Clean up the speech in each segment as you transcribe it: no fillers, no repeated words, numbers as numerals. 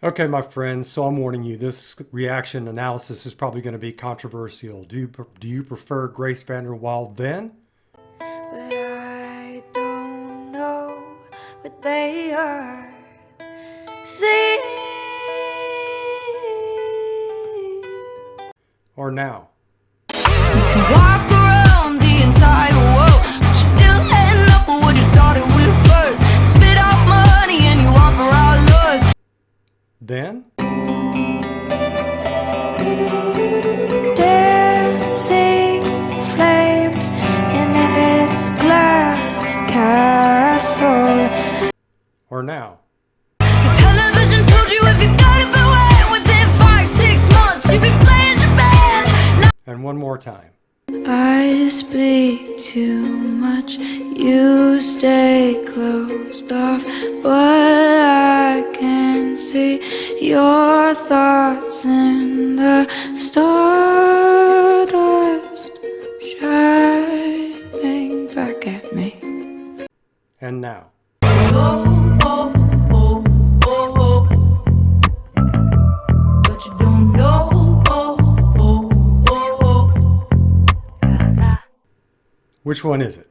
Okay, my friends, so I'm warning you, this reaction analysis is probably going to be controversial. Do you prefer Grace Vanderwaal then? But I don't know what they are. See, Or now? walk around the entire world, but you're still heading up for what you started with first. Spit out money and you offer our laws. Then? Dancing flames in its glass castle. Or now? The television told you if you got it beware, within 5-6 months you'd be playing Japan. And one more time. I speak too much, you stay closed off, but I can see your thoughts in the stardust shining back at me. And now? But you don't know. Which one is it?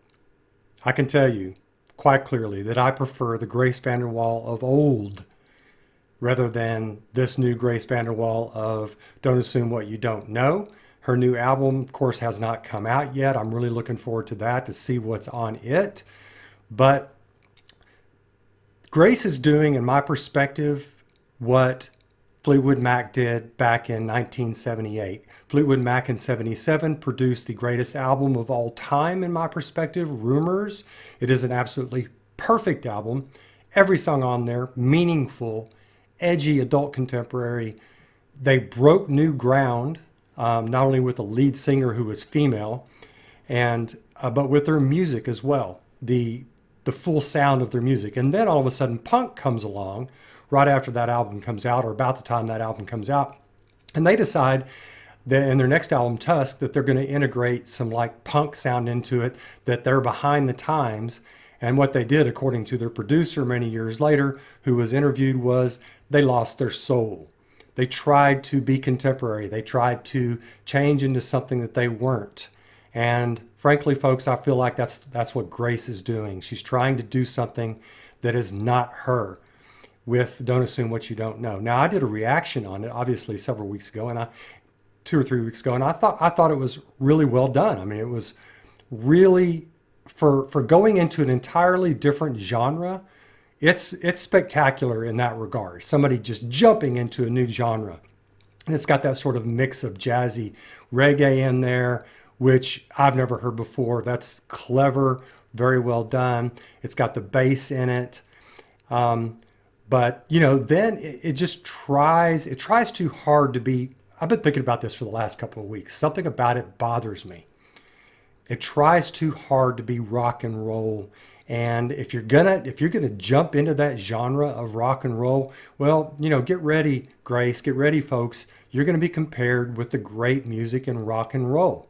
I can tell you quite clearly that I prefer the Grace Vanderwaal of old rather than this new Grace Vanderwaal of Don't Assume What You Don't Know. Her new album, of course, has not come out yet. I'm really looking forward to that, to see what's on it. But Grace is doing, in my perspective, what Fleetwood Mac did back in 1978. Fleetwood Mac in 77 produced the greatest album of all time, in my perspective, Rumors. It is an absolutely perfect album. Every song on there, meaningful, edgy, adult contemporary. They broke new ground, not only with the lead singer who was female, and but with their music as well, the full sound of their music. And then all of a sudden punk comes along right after that album comes out, or about the time that album comes out, and they decide that in their next album, Tusk, that they're going to integrate some like punk sound into it, that they're behind the times. And what they did, according to their producer many years later, who was interviewed, was they lost their soul. They tried to be contemporary. They tried to change into something that they weren't. And frankly, folks, I feel like that's what Grace is doing. She's trying to do something that is not her with Don't Assume What You Don't Know. Now, I did a reaction on it, obviously, several weeks ago, and 2 or 3 weeks ago, and I thought it was really well done. I mean, it was really, for going into an entirely different genre, it's spectacular in that regard. Somebody just jumping into a new genre. And it's got that sort of mix of jazzy reggae in there, which I've never heard before. That's clever, very well done. It's got the bass in it. But, you know, then it just tries too hard to be. I've been thinking about this for the last couple of weeks. Something about it bothers me. It tries too hard to be rock and roll. And if you're gonna jump into that genre of rock and roll, well, you know, get ready, Grace, get ready, folks. You're gonna be compared with the great music in rock and roll.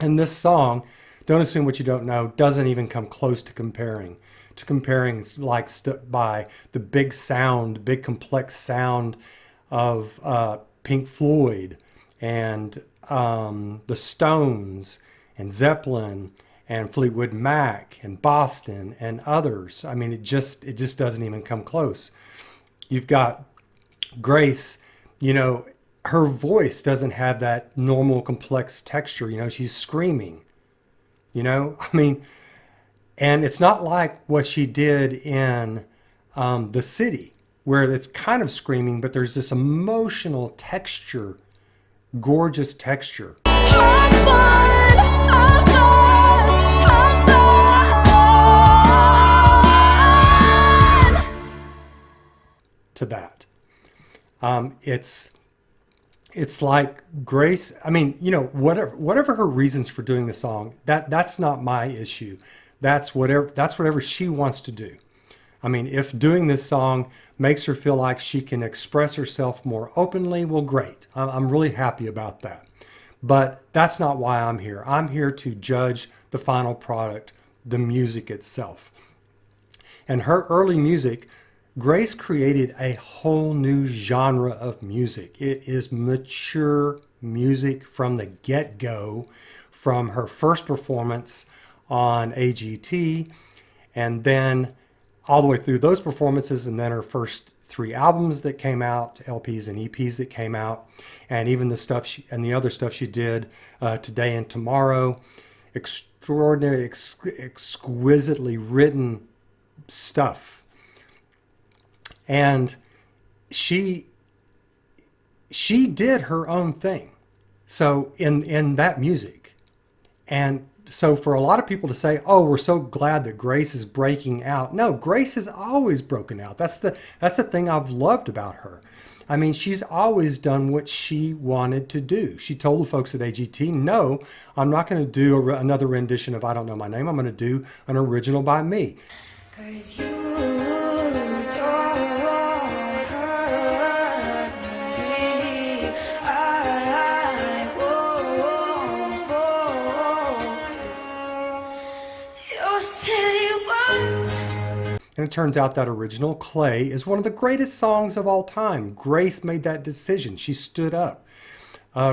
And this song, Don't Assume What You Don't Know, doesn't even come close to comparing like by the big sound, big complex sound of Pink Floyd and the Stones and Zeppelin and Fleetwood Mac and Boston and others. I mean, it just doesn't even come close. You've got Grace, you know, her voice doesn't have that normal complex texture. You know, she's screaming, you know, I mean, and it's not like what she did in The City, where it's kind of screaming, but there's this emotional texture, gorgeous texture to that. It's like Grace, I mean, you know, whatever her reasons for doing the song, that's not my issue. That's whatever she wants to do. I mean, if doing this song makes her feel like she can express herself more openly, well, great. I'm really happy about that. But that's not why I'm here. I'm here to judge the final product, the music itself. And her early music Grace created a whole new genre of music. It is mature music from the get-go, from her first performance on AGT, and then all the way through those performances, and then her first 3 albums that came out, LPs and EPs that came out, and even the stuff and the other stuff she did, Today and Tomorrow. Extraordinary, exquisitely written stuff. And she did her own thing. So in that music. And so for a lot of people to say, oh, we're so glad that Grace is breaking out. No, Grace has always broken out. That's the thing I've loved about her. I mean, she's always done what she wanted to do. She told the folks at AGT, no, I'm not going to do another rendition of I Don't Know My Name. I'm going to do an original by me. 'Cause you don't hurt me. I won't. Your silly words. And it turns out that original, Clay, is one of the greatest songs of all time. Grace made that decision. She stood up.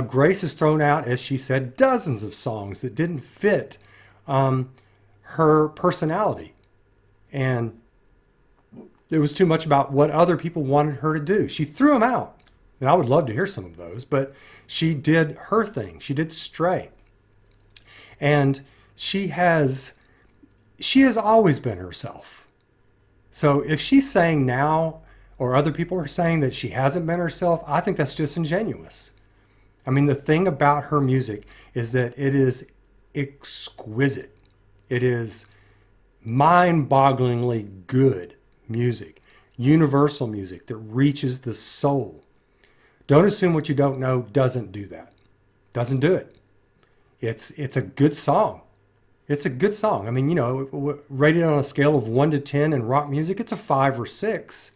Grace has thrown out, as she said, dozens of songs that didn't fit her personality. And it was too much about what other people wanted her to do. She threw them out. And I would love to hear some of those, but she did her thing. She did Stray. And she has always been herself. So if she's saying now, or other people are saying that she hasn't been herself, I think that's disingenuous. I mean, the thing about her music is that it is exquisite. It is mind-bogglingly good music, universal music that reaches the soul. Don't Assume What You Don't Know doesn't do that. Doesn't do it. It's a good song. It's a good song. I mean, you know, rated on a scale of 1 to 10 in rock music, it's a 5 or 6,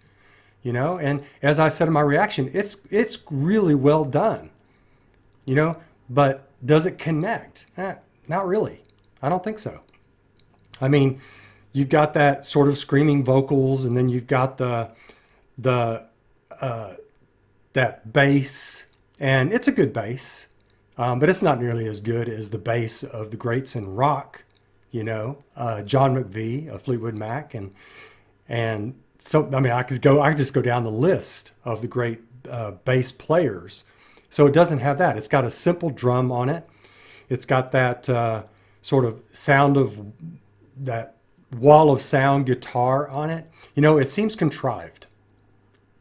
you know? And as I said in my reaction, it's really well done, you know? But does it connect? Not really. I don't think so. I mean, you've got that sort of screaming vocals, and then you've got that bass, and it's a good bass. But it's not nearly as good as the bass of the greats in rock, you know, John McVie of Fleetwood Mac, and so I mean I could just go down the list of the great bass players. So it doesn't have that. It's got a simple drum on it. It's got that sort of sound of that wall of sound guitar on it. You know, it seems contrived.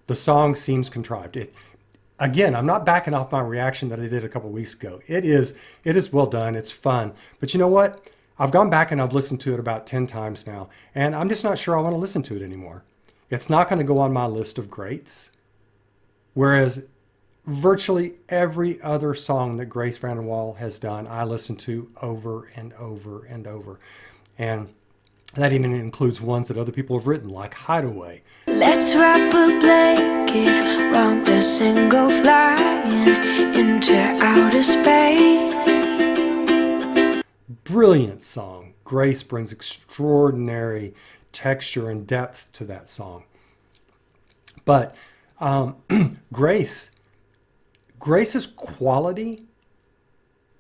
The song seems contrived. Again, I'm not backing off my reaction that I did a couple of weeks ago. It is well done. It's fun. But you know what? I've gone back and I've listened to it about 10 times now, and I'm just not sure I want to listen to it anymore. It's not going to go on my list of greats. Whereas virtually every other song that Grace Vanderwaal has done, I listen to over and over and over. And that even includes ones that other people have written, like Hideaway. Let's wrap a blanket round us and go flying into outer space. Brilliant song. Grace brings extraordinary texture and depth to that song. But Grace's quality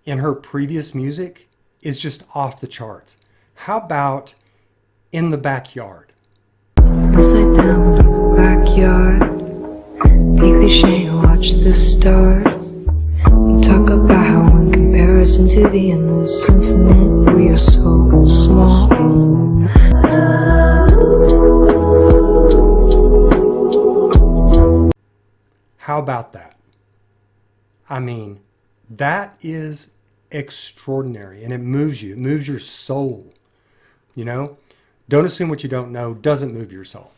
in her previous music is just off the charts. How about In the Backyard? Let's lay down in the backyard, be cliche and watch the stars. Talk about how in comparison to the endless infinite, we are so small. How about that? I mean, that is extraordinary, and it moves you. It moves your soul, you know? Don't Assume What You Don't Know doesn't move your soul.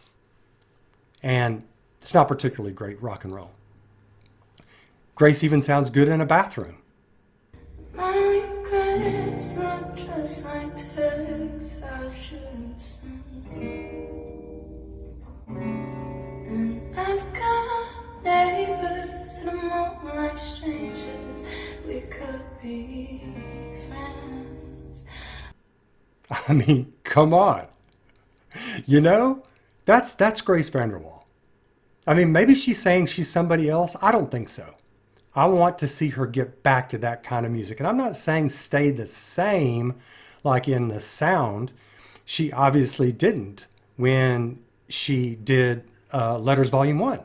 And it's not particularly great rock and roll. Grace even sounds good in a bathroom. My regrets look just like texts I shouldn't send. And I've got neighbors that are more like strangers. We could be friends. I mean, come on. You know, That's Grace Vanderwaal. I mean, maybe she's saying she's somebody else. I don't think so. I want to see her get back to that kind of music. And I'm not saying stay the same, like in the sound. She obviously didn't when she did Letters Volume 1.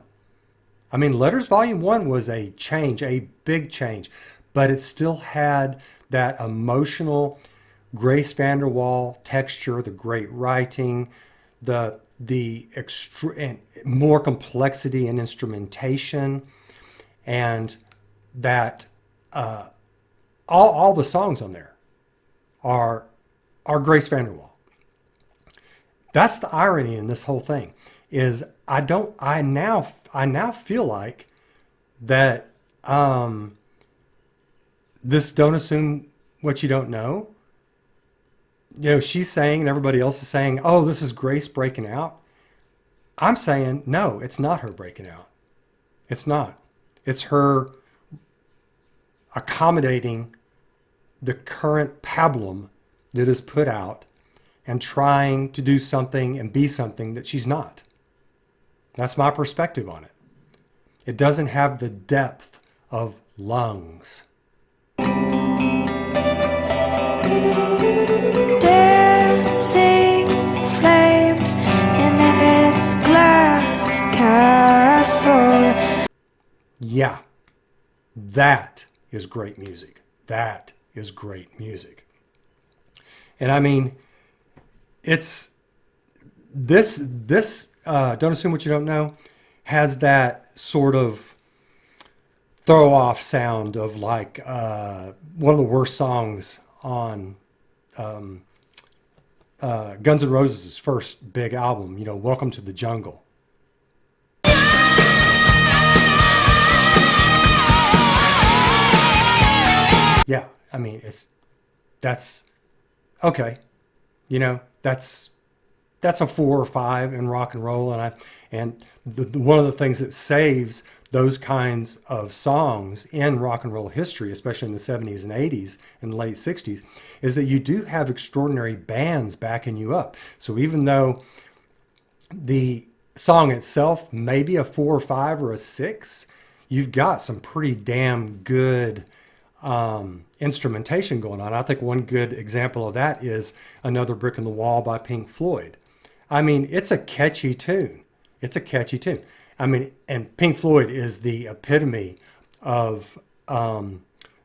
I mean, Letters Volume 1 was a change, a big change, but it still had that emotional Grace Vanderwaal texture, the great writing, the more complexity in instrumentation, and that all the songs on there are Grace Vanderwaal. That's the irony in this whole thing. Is I now feel like that this Don't Assume What You Don't Know, you know, she's saying and everybody else is saying, oh, this is Grace breaking out. I'm saying, no, it's not her breaking out. It's not. It's her accommodating the current pablum that is put out and trying to do something and be something that she's not. That's my perspective on it. It doesn't have the depth of Lungs. Dancing flames in its glass castle. Yeah, that is great music. That is great music. And I mean, it's this Don't Assume What You Don't Know has that sort of throw off sound of like one of the worst songs on Guns N' Roses' first big album, you know, Welcome to the Jungle. Yeah, I mean, that's okay. You know, that's a 4 or 5 in rock and roll, and one of the things that saves those kinds of songs in rock and roll history, especially in the 70s and 80s and late 60s, is that you do have extraordinary bands backing you up. So even though the song itself may be a 4 or 5 or a 6, you've got some pretty damn good instrumentation going on. I think one good example of that is Another Brick in the Wall by Pink Floyd. I mean, it's a catchy tune. It's a catchy tune. I mean, and Pink Floyd is the epitome of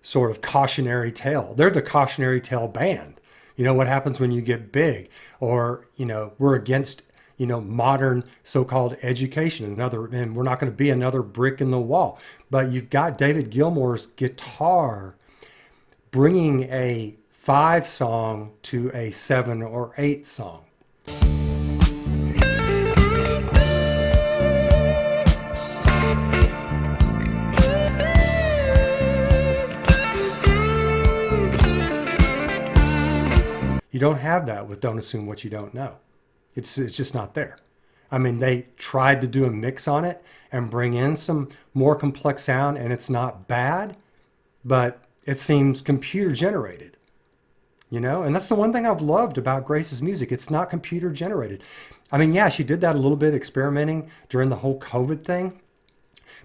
sort of cautionary tale. They're the cautionary tale band. You know, what happens when you get big? Or, you know, we're against, you know, modern so-called education, and we're not going to be another brick in the wall. But you've got David Gilmour's guitar bringing a 5 song to a 7 or 8 song. You don't have that with Don't Assume What You Don't Know. It's just not there. I mean, they tried to do a mix on it and bring in some more complex sound, and it's not bad, but it seems computer generated, you know? And that's the one thing I've loved about Grace's music. It's not computer generated. I mean, yeah, she did that a little bit experimenting during the whole COVID thing,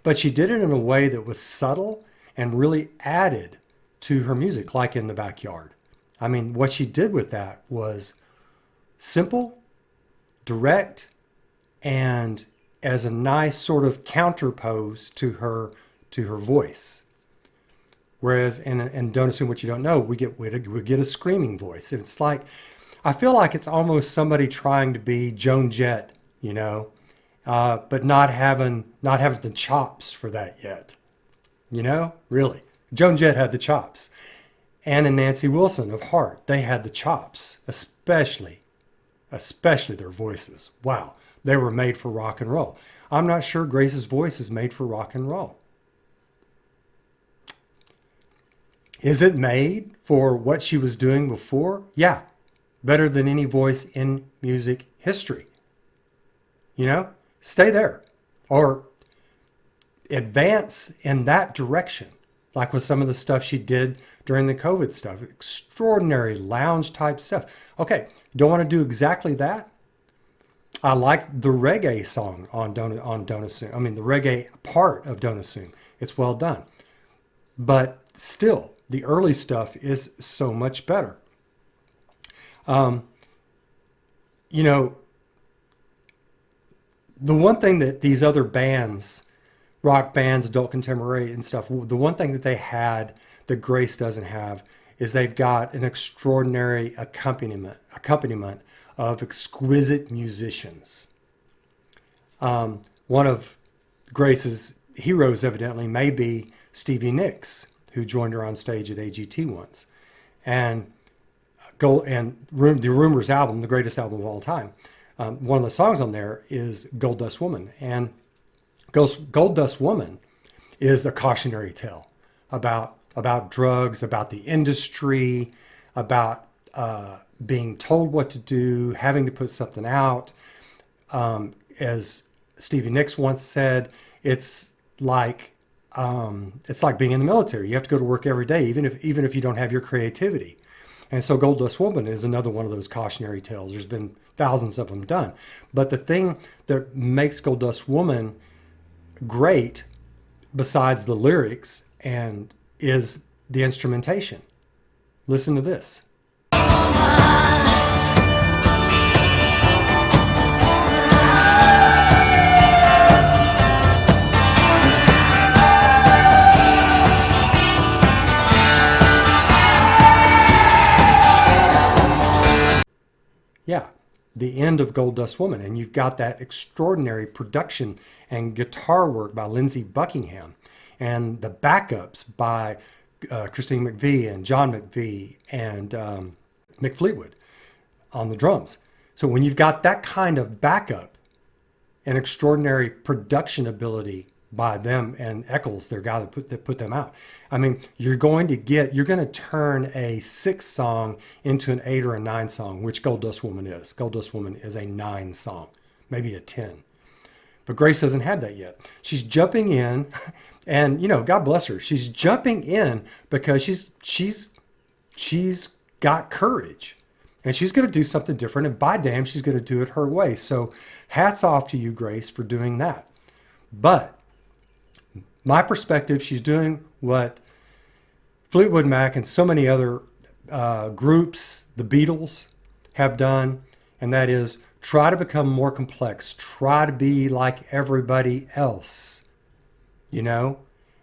but she did it in a way that was subtle and really added to her music, like In the Backyard. I mean, what she did with that was simple, direct, and as a nice sort of counterpose to her voice. Whereas in Don't Assume What You Don't Know, we get a screaming voice. It's like, I feel like it's almost somebody trying to be Joan Jett, you know, but not having the chops for that yet. You know, really, Joan Jett had the chops. Ann and Nancy Wilson of Heart, they had the chops, especially their voices. Wow, they were made for rock and roll. I'm not sure Grace's voice is made for rock and roll. Is it made for what she was doing before? Yeah, better than any voice in music history. You know, stay there or advance in that direction, like with some of the stuff she did during the COVID stuff. Extraordinary lounge type stuff. Okay, don't want to do exactly that? I like the reggae song on Don't Assume. I mean, the reggae part of Don't Assume. It's well done. But still, the early stuff is so much better. You know, the one thing that these other bands, rock bands, adult contemporary and stuff, the one thing that they had that Grace doesn't have is they've got an extraordinary accompaniment of exquisite musicians. One of Grace's heroes, evidently, may be Stevie Nicks, who joined her on stage at AGT once. And the Rumors album, the greatest album of all time, one of the songs on there is Gold Dust Woman. And Gold Dust Woman is a cautionary tale about drugs, about the industry, about being told what to do, having to put something out. As Stevie Nicks once said, it's like being in the military. You have to go to work every day, even if you don't have your creativity. And so Gold Dust Woman is another one of those cautionary tales. There's been thousands of them done. But the thing that makes Gold Dust Woman great, besides the lyrics, and is the instrumentation. Listen to this. Yeah, the end of Gold Dust Woman. And you've got that extraordinary production and guitar work by Lindsey Buckingham, and the backups by Christine McVie and John McVie and Mick Fleetwood on the drums. So when you've got that kind of backup and extraordinary production ability by them and Eccles, their guy that put them out, I mean, you're going to turn a 6 song into an 8 or a 9 song, which Gold Dust Woman is. Gold Dust Woman is a 9 song, maybe a 10. But Grace doesn't have that yet. She's jumping in, and God bless her. She's jumping in because she's got courage, and she's going to do something different. And by damn, she's going to do it her way. So, hats off to you, Grace, for doing that. But my perspective, she's doing what Fleetwood Mac and so many other groups, the Beatles, have done, and that is try to become more complex. Try to be like everybody else,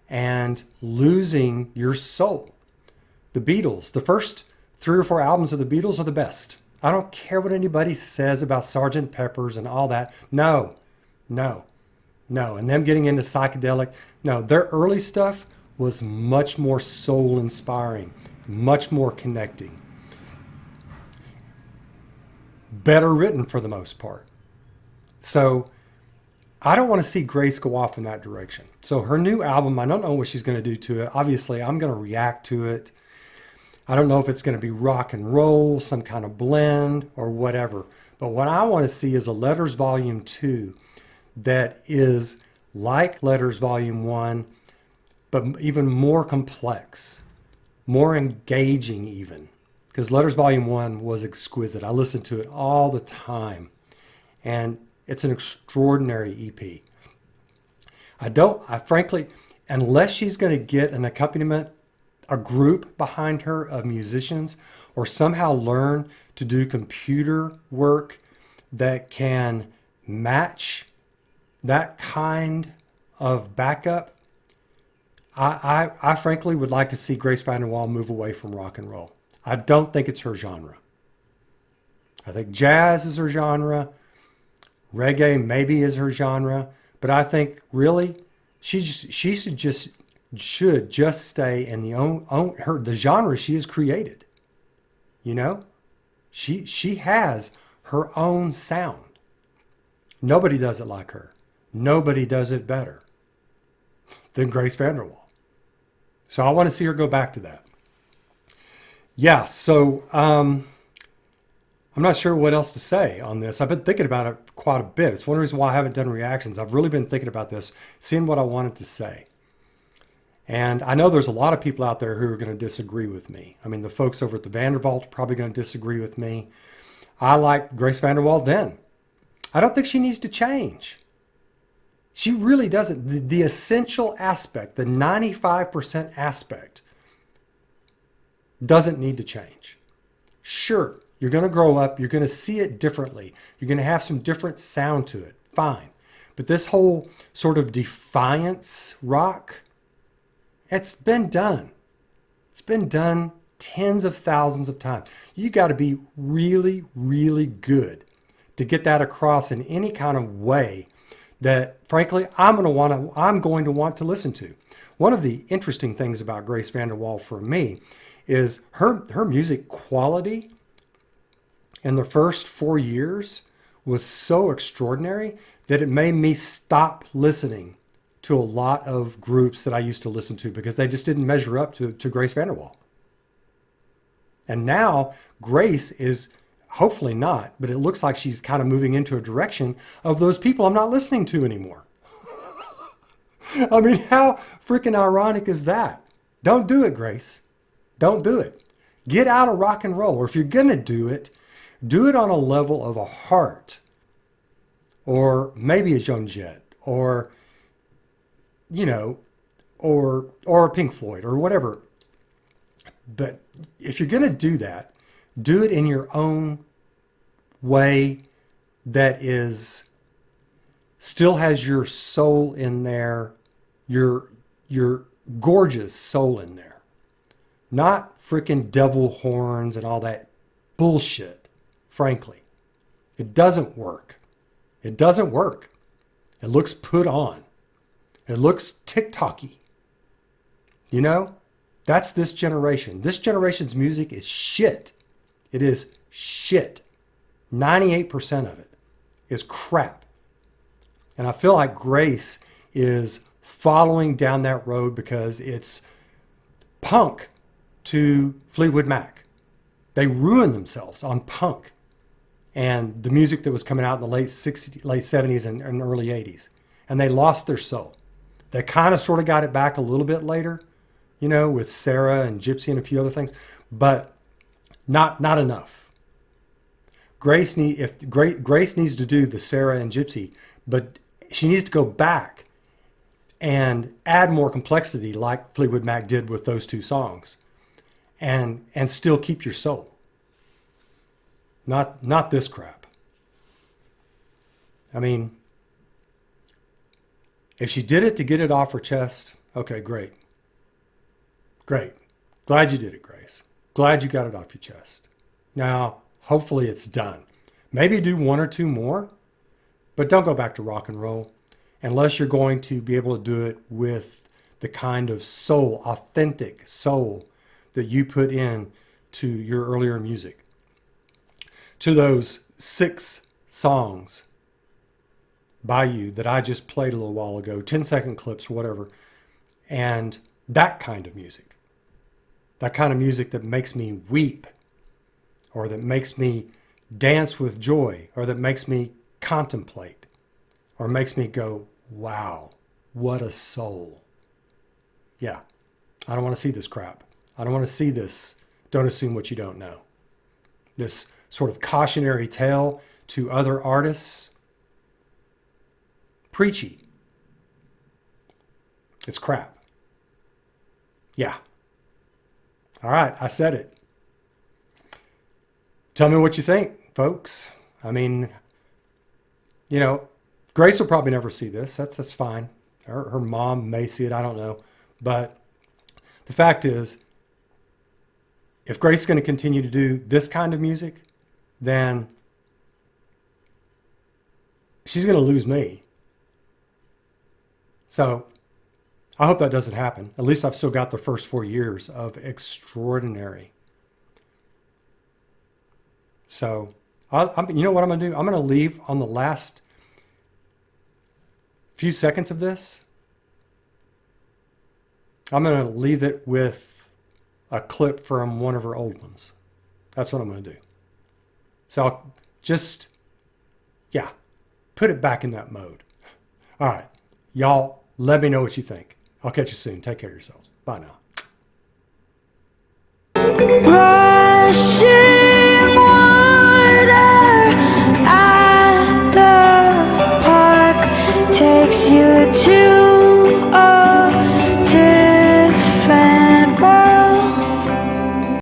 and losing your soul. The Beatles, the first 3 or 4 albums of the Beatles are the best. I don't care what anybody says about Sgt. Pepper's and all that. No. And them getting into psychedelic. No, their early stuff was much more soul inspiring, much more connecting. Better written for the most part. So I don't want to see Grace go off in that direction. So her new album, I don't know what she's going to do to it. Obviously, I'm going to react to it. I don't know if it's going to be rock and roll, some kind of blend or whatever. But what I want to see is a Letters Volume 2 that is like Letters Volume 1, but even more complex, more engaging even. Because Letters Volume 1 was exquisite. I listened to it all the time. And it's an extraordinary EP. I frankly, unless she's going to get an accompaniment, a group behind her of musicians, or somehow learn to do computer work that can match that kind of backup, I frankly would like to see Grace Vanderwaal move away from rock and roll. I don't think it's her genre. I think jazz is her genre. Reggae maybe is her genre. But I think really she should just stay in the genre she has created. She has her own sound. Nobody does it like her. Nobody does it better than Grace Vanderwaal. So I want to see her go back to that. Yeah, so I'm not sure what else to say on this. I've been thinking about it quite a bit. It's one reason why I haven't done reactions. I've really been thinking about this, seeing what I wanted to say. And I know there's a lot of people out there who are going to disagree with me. I mean, the folks over at the Vandervault are probably going to disagree with me. I liked Grace Vanderwaal then. I don't think she needs to change. She really doesn't. The essential aspect, the 95% aspect, doesn't need to change. Sure, you're going to grow up. You're going to see it differently. You're going to have some different sound to it. Fine. But this whole sort of defiance rock, it's been done. It's been done tens of thousands of times. You got to be really, really good to get that across in any kind of way that, frankly, I'm going to want to listen to. One of the interesting things about Grace Vanderwaal for me is her music quality in the first 4 years was so extraordinary that it made me stop listening to a lot of groups that I used to listen to because they just didn't measure up to Grace Vanderwaal. And now Grace is, hopefully not, but it looks like she's kind of moving into a direction of those people I'm not listening to anymore. I mean, how freaking ironic is that? Don't do it, Grace. Don't do it. Get out of rock and roll. Or if you're going to do it on a level of a heart. Or maybe a Joan Jett. Or, you know, or a Pink Floyd or whatever. But if you're going to do that, do it in your own way that is still has your soul in there, your gorgeous soul in there. Not freaking devil horns and all that bullshit, frankly. It doesn't work. It doesn't work. It looks put on. It looks TikTok-y. You know? That's this generation. This generation's music is shit. It is shit. 98% of it is crap. And I feel like Grace is following down that road because it's punk to Fleetwood Mac. They ruined themselves on punk and the music that was coming out in the late 70s and early 80s. And they lost their soul. They kind of sort of got it back a little bit later, you know, with Sarah and Gypsy and a few other things, but not enough. Grace needs to do the Sarah and Gypsy, but she needs to go back and add more complexity like Fleetwood Mac did with those two songs and still keep your soul. Not this crap. I mean, if she did it to get it off her chest, okay, great. Great. Glad you did it, Grace. Glad you got it off your chest. Now, hopefully it's done. Maybe do one or two more, but don't go back to rock and roll unless you're going to be able to do it with the kind of soul, authentic soul that you put in to your earlier music. To those 6 songs by you that I just played a little while ago, 10-second clips or whatever, and that kind of music. That kind of music that makes me weep, or that makes me dance with joy, or that makes me contemplate, or makes me go, wow, what a soul. Yeah, I don't want to see this crap. I don't want to see this, don't assume what you don't know. This sort of cautionary tale to other artists. Preachy. It's crap. Yeah. All right, I said it. Tell me what you think, folks. I mean, you know, Grace will probably never see this. That's fine. Her mom may see it. I don't know. But the fact is, if Grace is going to continue to do this kind of music, then she's going to lose me. So I hope that doesn't happen. At least I've still got the first 4 years of extraordinary. So, you know what I'm going to do? I'm going to leave on the last few seconds of this. I'm going to leave it with a clip from one of her old ones. That's what I'm going to do. So I'll just, yeah, put it back in that mode. All right. Y'all, let me know what you think. I'll catch you soon. Take care of yourselves. Bye now. Rushing water at the takes you to